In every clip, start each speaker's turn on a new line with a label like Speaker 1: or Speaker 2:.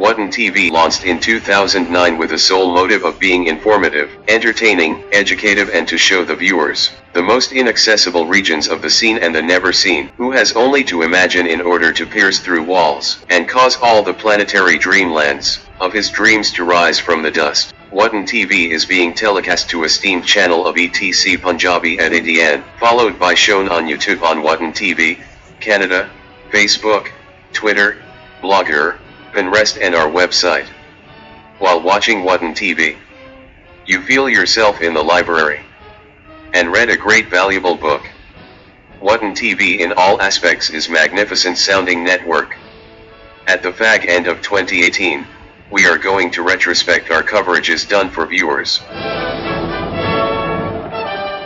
Speaker 1: Watan TV launched in 2009 with the sole motive of being informative, entertaining, educative and to show the viewers the most inaccessible regions of the seen and the never seen, who has only to imagine in order to pierce through walls and cause all the planetary dreamlands of his dreams to rise from the dust. Watan TV is being telecast to a steamed channel of ETC Punjabi and Indian, followed by shown on YouTube on Watan TV, Canada, Facebook, Twitter, Blogger, Pinterest and our website. While watching Watan TV, you feel yourself in the library and read a great valuable book. Watan TV in all aspects is magnificent sounding network. At the fag end of 2018, we are going to retrospect our coverages done for viewers.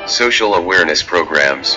Speaker 1: Social awareness programs.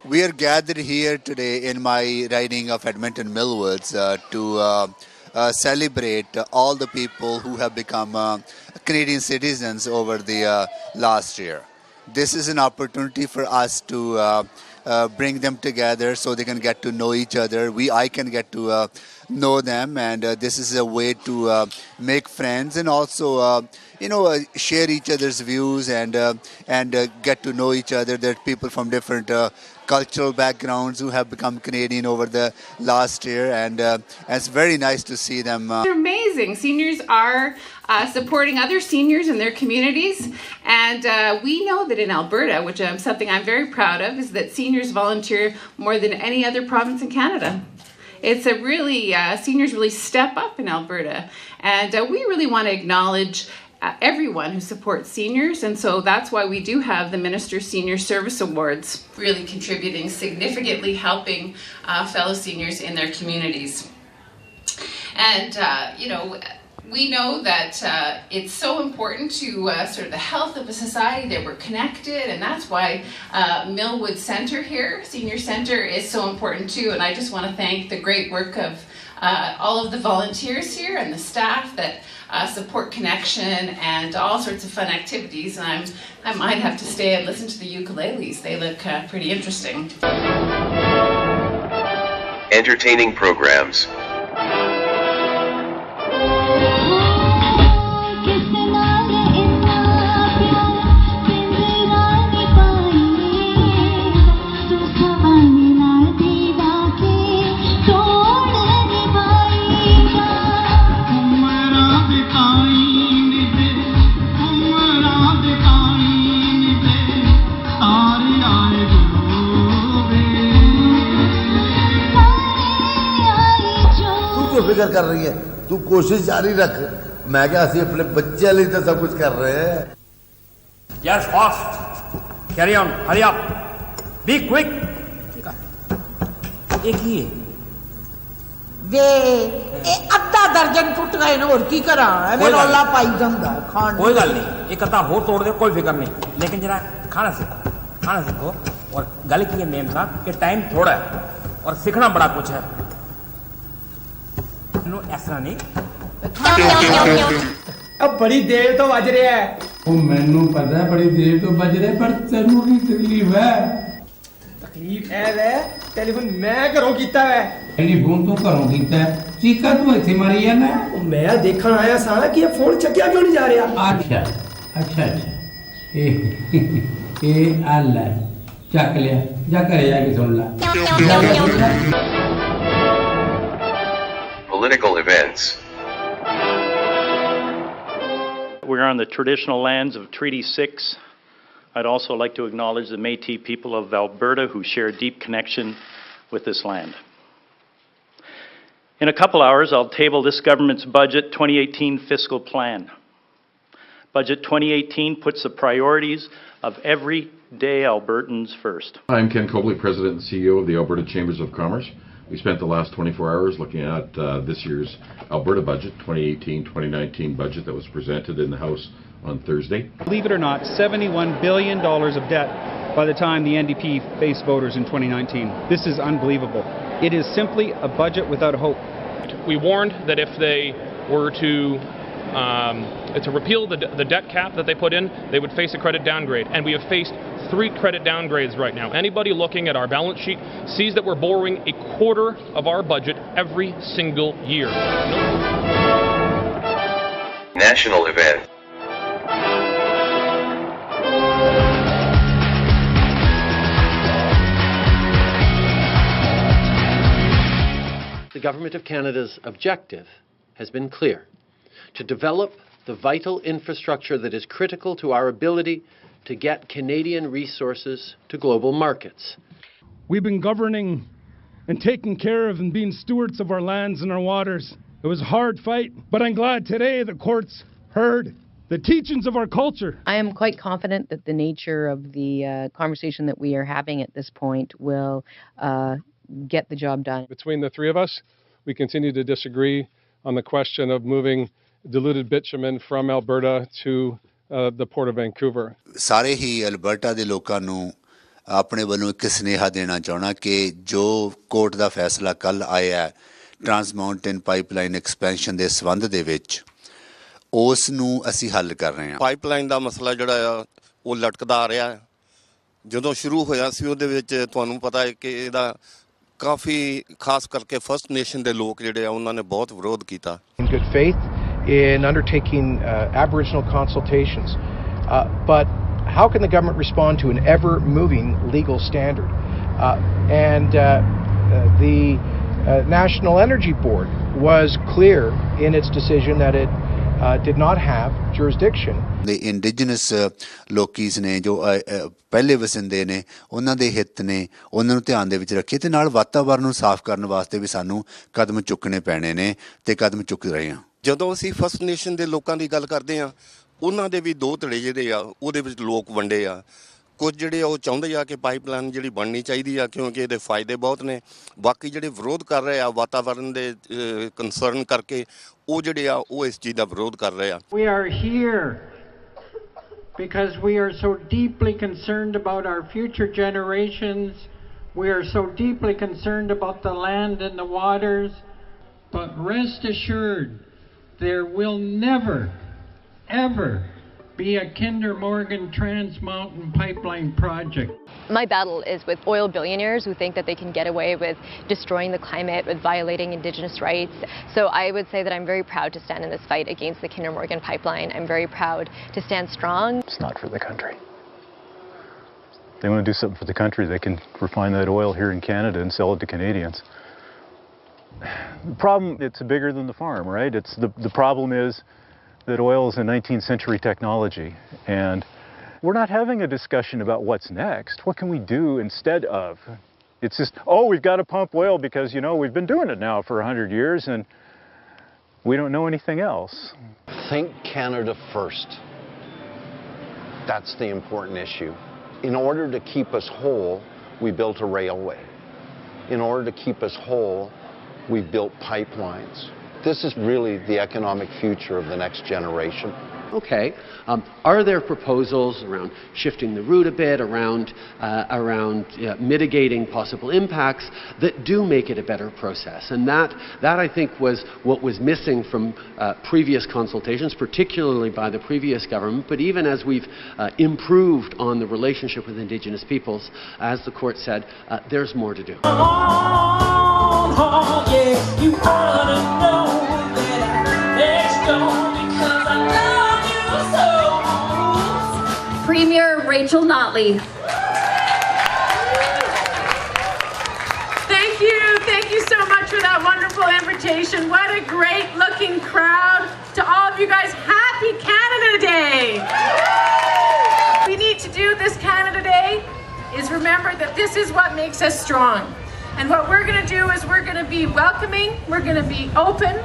Speaker 2: We are gathered here today in my riding of Edmonton Millwoods to celebrate all the people who have become Canadian citizens over the last year. This is an opportunity for us to bring them together so they can get to know each other. I can get to know them, and this is a way to make friends and also share each other's views and get to know each other. There are people from different cultural backgrounds who have become Canadian over the last year, and it's very nice to see them.
Speaker 3: They're amazing. Seniors are supporting other seniors in their communities, and we know that in Alberta, which is something I'm very proud of, is that seniors volunteer more than any other province in Canada. It's a really, seniors really step up in Alberta, and we really want to acknowledge everyone who supports seniors, and so that's why we do have the Minister Senior Service Awards, really contributing significantly, helping fellow seniors in their communities. And we know that it's so important to sort of the health of a society that we're connected, and that's why Millwood Centre here, Senior Centre, is so important too. And I just want to thank the great work of all of the volunteers here and the staff that support connection and all sorts of fun activities. And I might have to stay and listen to the ukuleles. They look pretty interesting.
Speaker 1: Entertaining programs.
Speaker 4: फिक्र कर रही है तू कोशिश जारी रख मैं क्या ਅਸੀਂ अपने बच्चे लिए तो सब कुछ कर रहे हैं
Speaker 5: Yes, fast. Carry on. Hurry up. Be quick. एक ही है
Speaker 6: वे अद्धा दर्जन टूट गए ना और की करा एवें रौला पाई ਜਾਂਦਾ खान
Speaker 5: कोई गल नहीं एक अद्धा हो तोड़ दे कोई फिक्र नहीं लेकिन जरा खाना सीखो और गल की है मेन साहब कि टाइम थोड़ा है और सीखना बड़ा कुछ है ऐसा नहीं
Speaker 7: अब बड़ी देर तो बज रहा है वो मैनू पता है बड़ी देर तो बज रहा है पर तेनू की तकलीफ है तकलीफ है टेलीफोन मैं घरों कीता है टेलीफोन तू घरों कीता है चीका तू इत्थे मारी है ना मैं देखण आया सा कि ये फोन चक्या क्यों नहीं जा रहा अच्छा ए अल्लाह चक लिया जा घरे जाके सुन ला
Speaker 1: Political events.
Speaker 8: We're on the traditional lands of Treaty 6. I'd also like to acknowledge the Métis people of Alberta who share a deep connection with this land. In a couple hours, I'll table this government's Budget 2018 fiscal plan. Budget 2018 puts the priorities of everyday Albertans first.
Speaker 9: I'm Ken Cobley, President and CEO of the Alberta Chambers of Commerce. We spent the last 24 hours looking at this year's Alberta budget, 2018-2019 budget that was presented in the House on Thursday.
Speaker 10: Believe it or not, $71 billion of debt by the time the NDP faced voters in 2019. This is unbelievable. It is simply a budget without hope.
Speaker 11: We warned that if they were to repeal the debt cap that they put in, they would face a credit downgrade. And we have faced 3 credit downgrades right now. Anybody looking at our balance sheet sees that we're borrowing a quarter of our budget every single year.
Speaker 1: National event.
Speaker 12: The Government of Canada's objective has been clear: to develop the vital infrastructure that is critical to our ability to get Canadian resources to global markets.
Speaker 10: We've been governing and taking care of and being stewards of our lands and our waters. It was a hard fight, but I'm glad today the courts heard the teachings of our culture.
Speaker 13: I am quite confident that the nature of the conversation that we are having at this point will get the job done.
Speaker 14: Between the 3 of us, we continue to disagree on the question of moving diluted bitumen from Alberta to the Port of Vancouver.
Speaker 2: ਸਾਰੇ ਹੀ Alberta ਦੇ ਲੋਕਾਂ ਨੂੰ ਆਪਣੇ ਵੱਲੋਂ ਇੱਕ ਸੁਨੇਹਾ ਦੇਣਾ ਚਾਹਣਾ ਕਿ ਜੋ ਕੋਰਟ ਦਾ ਫੈਸਲਾ ਕੱਲ ਆਇਆ ਟਰਾਂਸ ਮਾਊਂਟੇਨ ਪਾਈਪਲਾਈਨ ਐਕਸਪੈਂਸ਼ਨ ਦੇ ਸੰਬੰਧ ਦੇ ਵਿੱਚ ਉਸ ਨੂੰ ਅਸੀਂ ਹੱਲ ਕਰ ਰਹੇ ਹਾਂ।
Speaker 15: ਪਾਈਪਲਾਈਨ ਦਾ ਮਸਲਾ ਜਿਹੜਾ ਆ ਉਹ ਲਟਕਦਾ ਆ ਰਿਹਾ ਹੈ। ਜਦੋਂ ਸ਼ੁਰੂ ਹੋਇਆ ਸੀ ਉਹਦੇ ਵਿੱਚ ਤੁਹਾਨੂੰ ਪਤਾ ਹੈ ਕਿ ਇਹਦਾ ਕਾਫੀ ਖਾਸ ਕਰਕੇ ਫਸਟ ਨੇਸ਼ਨ ਦੇ ਲੋਕ ਜਿਹੜੇ ਆ ਉਹਨਾਂ ਨੇ ਬਹੁਤ ਵਿਰੋਧ ਕੀਤਾ।
Speaker 16: In good faith in undertaking Aboriginal consultations, but how can the government respond to an ever-moving legal standard? The National Energy Board was clear in its decision that it did not have jurisdiction.
Speaker 2: The indigenous ਲੋਕੀਜ਼ ਨੇ ਜੋ ਪਹਿਲੇ ਵਸਿੰਦੇ ਨੇ ਉਹਨਾਂ ਦੇ ਹਿੱਤ ਨੇ ਉਹਨਾਂ ਨੂੰ ਧਿਆਨ ਦੇ ਵਿੱਚ ਰੱਖੇ ਤੇ ਨਾਲ ਵਾਤਾਵਰਨ ਨੂੰ ਸਾਫ਼ ਕਰਨ ਵਾਸਤੇ ਵੀ ਸਾਨੂੰ ਕਦਮ ਚੁੱਕਣੇ ਪੈਣੇ ਨੇ ਤੇ ਕਦਮ ਚੁੱਕ ਰਹੇ ਹਾਂ।
Speaker 15: ਜਦੋਂ ਅਸੀਂ ਫਸਟ ਨੇਸ਼ਨ ਦੇ ਲੋਕਾਂ ਦੀ ਗੱਲ ਕਰਦੇ ਹਾਂ ਉਹਨਾਂ ਦੇ ਵੀ 2 ਧੜੇ ਜਿਹੜੇ ਆ ਉਹਦੇ ਵਿੱਚ ਲੋਕ ਵੰਡੇ ਆ। ਕੁਝ ਜਿਹੜੇ ਉਹ ਚਾਹੁੰਦੇ ਆ ਕਿ ਪਾਈਪਲਾਈਨ ਜਿਹੜੀ ਬਣਨੀ ਚਾਹੀਦੀ ਆ ਕਿਉਂਕਿ ਇਹਦੇ ਫਾਇਦੇ ਬਹੁਤ ਨੇ। ਬਾਕੀ ਜਿਹੜੇ ਵਿਰੋਧ ਕਰ ਰਹੇ ਆ ਵਾਤਾਵਰਨ ਦੇ ਕੰਸਰਨ ਕਰਕੇ ਉਹ ਜਿਹੜੇ ਆ ਉਹ ਇਸ ਚੀਜ਼ ਦਾ ਵਿਰੋਧ ਕਰ ਰਹੇ ਆ।
Speaker 17: We are here because we are so deeply concerned about our future generations. We are so deeply concerned about the land and the waters. But rest assured, there will never, ever be a Kinder Morgan Trans Mountain Pipeline project.
Speaker 18: My battle is with oil billionaires who think that they can get away with destroying the climate, with violating Indigenous rights. So I would say that I'm very proud to stand in this fight against the Kinder Morgan pipeline. I'm very proud to stand strong.
Speaker 19: It's not for the country. They want to do something for the country. They can refine that oil here in Canada and sell it to Canadians. The problem, it's bigger than the farm, right? It's the problem is that oil is a 19th century technology, and we're not having a discussion about what's next. What can we do instead of? It's just, oh, we've got to pump oil because, you know, we've been doing it now for 100 years and we don't know anything else.
Speaker 12: Think Canada first. That's the important issue. In order to keep us whole, we built a railway. In order to keep us whole, we've built pipelines. This is really the economic future of the next generation.
Speaker 20: Okay, are there proposals around shifting the route a bit, around mitigating possible impacts that do make it a better process? And that I think was what was missing from previous consultations, particularly by the previous government. But even as we've improved on the relationship with Indigenous peoples, as the court said, there's more to do.
Speaker 21: Oh, yeah, you wanna know that I let you go because I love you so.
Speaker 22: Premier Rachel Notley.
Speaker 3: Thank you so much for that wonderful invitation. What a great looking crowd. To all of you guys, happy Canada Day. We need to do this Canada Day is remember that this is what makes us strong. And what we're going to do is we're going to be welcoming, we're going to be open,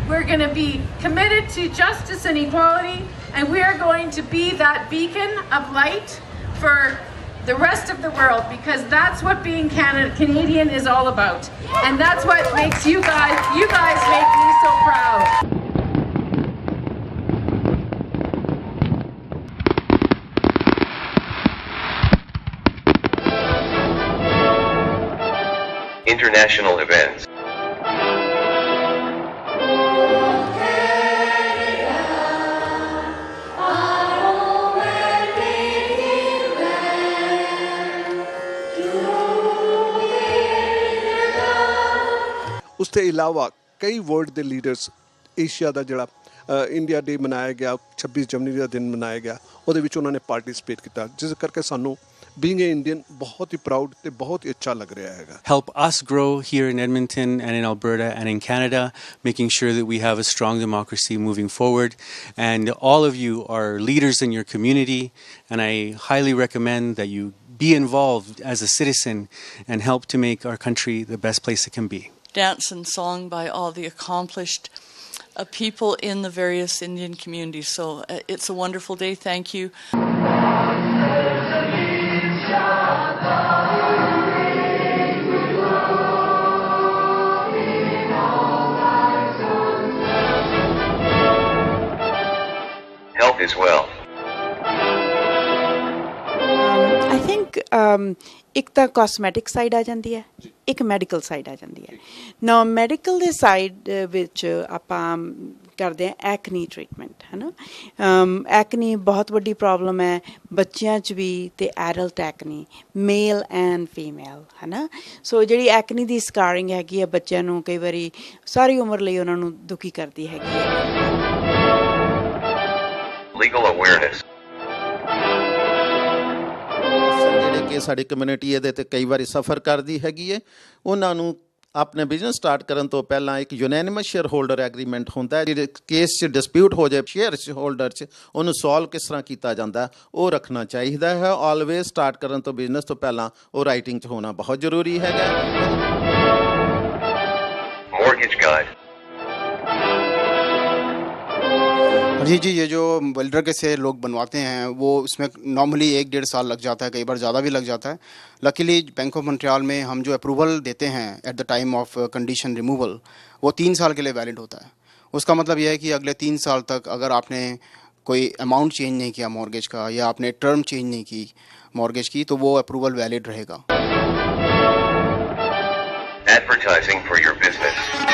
Speaker 3: we're going to be committed to justice and equality, and we are going to be that beacon of light for the rest of the world, because that's what being Canadian is all about. And that's what makes you guys make me so proud.
Speaker 1: national events.
Speaker 4: ਉਸ ਤੋਂ ਇਲਾਵਾ ਕਈ world ਦੇ leaders Asia ਦਾ ਜਿਹੜਾ India ਡੇ ਮਨਾਇਆ ਗਿਆ 26 ਜਨਵਰੀ ਦਾ ਦਿਨ ਮਨਾਇਆ ਗਿਆ ਉਹਦੇ ਵਿੱਚ ਉਹਨਾਂ ਨੇ ਪਾਰਟਿਸਿਪੇਟ ਕੀਤਾ ਜਿਸ ਕਰਕੇ ਸਾਨੂੰ being an Indian ਬਹੁਤ ਹੀ ਪ੍ਰਾਊਡ ਤੇ ਬਹੁਤ ਹੀ ਅੱਛਾ ਲੱਗ ਰਿਹਾ ਹੈਗਾ
Speaker 22: help us grow here in Edmonton and in Alberta and in Canada, making sure that we have a strong democracy moving forward. And all of you are leaders in your community, and I highly recommend that you be involved as a citizen and help to make our country the best place it can be.
Speaker 23: Dance and song by all the accomplished people in the various Indian communities. So it's a wonderful day. Thank you.
Speaker 1: Health as well.
Speaker 24: I think ਇੱਕ ਤਾਂ cosmetic side ਆ ਜਾਂਦੀ ਹੈ ਇੱਕ medical side ਆ ਜਾਂਦੀ ਹੈ ਨਾ ਮੈਡੀਕਲ ਦੇ ਸਾਈਡ ਵਿੱਚ ਆਪਾਂ ਕਰਦੇ ਹਾਂ ਐਕਨੀ ਟ੍ਰੀਟਮੈਂਟ ਹੈ ਨਾ ਐਕਨੀ ਬਹੁਤ ਵੱਡੀ ਪ੍ਰੋਬਲਮ ਹੈ ਬੱਚਿਆਂ 'ਚ ਵੀ ਅਤੇ ਐਡਲਟ ਐਕਨੀ ਮੇਲ ਐਂਡ ਫੀਮੇਲ ਹੈ ਨਾ ਸੋ ਜਿਹੜੀ ਐਕਨੀ ਦੀ ਸਕਾਰਿੰਗ ਹੈਗੀ ਹੈ ਬੱਚਿਆਂ ਨੂੰ ਕਈ ਵਾਰੀ ਸਾਰੀ ਉਮਰ ਲਈ ਉਹਨਾਂ ਨੂੰ ਦੁਖੀ ਕਰਦੀ ਹੈਗੀ ਹੈ
Speaker 1: Legal awareness.
Speaker 25: ਜਿਹੜੇ ਕਿ ਸਾਡੀ ਕਮਿਊਨਿਟੀ ਇਹਦੇ ਤੇ ਕਈ ਵਾਰੀ ਸਫਰ ਕਰਦੀ ਹੈਗੀ ਹੈ ਉਹਨਾਂ ਨੂੰ ਆਪਣੇ ਬਿਜ਼ਨਸ ਸਟਾਰਟ ਕਰਨ ਤੋਂ ਪਹਿਲਾਂ ਇੱਕ ਯੂਨੈਨਿਮਸ ਸ਼ੇਅਰ ਹੋਲਡਰ ਐਗਰੀਮੈਂਟ ਹੁੰਦਾ ਹੈ ਜਿਹੜੇ ਕੇਸ 'ਚ ਡਿਸਪਿਊਟ ਹੋ ਜਾਏ ਸ਼ੇਅਰ ਹੋਲਡਰ 'ਚ ਉਹਨੂੰ ਸੋਲਵ ਕਿਸ ਤਰ੍ਹਾਂ ਕੀਤਾ ਜਾਂਦਾ ਉਹ ਰੱਖਣਾ ਚਾਹੀਦਾ ਹੈ ਆਲਵੇਜ਼ ਸਟਾਰਟ ਕਰਨ ਤੋਂ ਬਿਜ਼ਨਸ ਤੋਂ ਪਹਿਲਾਂ ਉਹ ਰਾਈਟਿੰਗ 'ਚ ਹੋਣਾ ਬਹੁਤ ਜ਼ਰੂਰੀ ਹੈਗਾ
Speaker 1: Mortgage guide.
Speaker 26: जी, ये जो बिल्डर के से लोग बनवाते हैं वो इसमें नॉर्मली 1-1.5 साल लग जाता है कई बार ज़्यादा भी लग जाता है लकीली बैंक ऑफ मॉन्ट्रियल में हम जो अप्रूवल देते हैं at the time of condition removal वो 3 साल के लिए वैलिड होता है उसका मतलब यह है कि अगले 3 साल तक अगर आपने कोई अमाउंट चेंज नहीं किया मॉर्गेज का या आपने टर्म चेंज नहीं की मॉर्गेज की तो वो अप्रूवल वैलिड रहेगा
Speaker 1: Advertising for your business.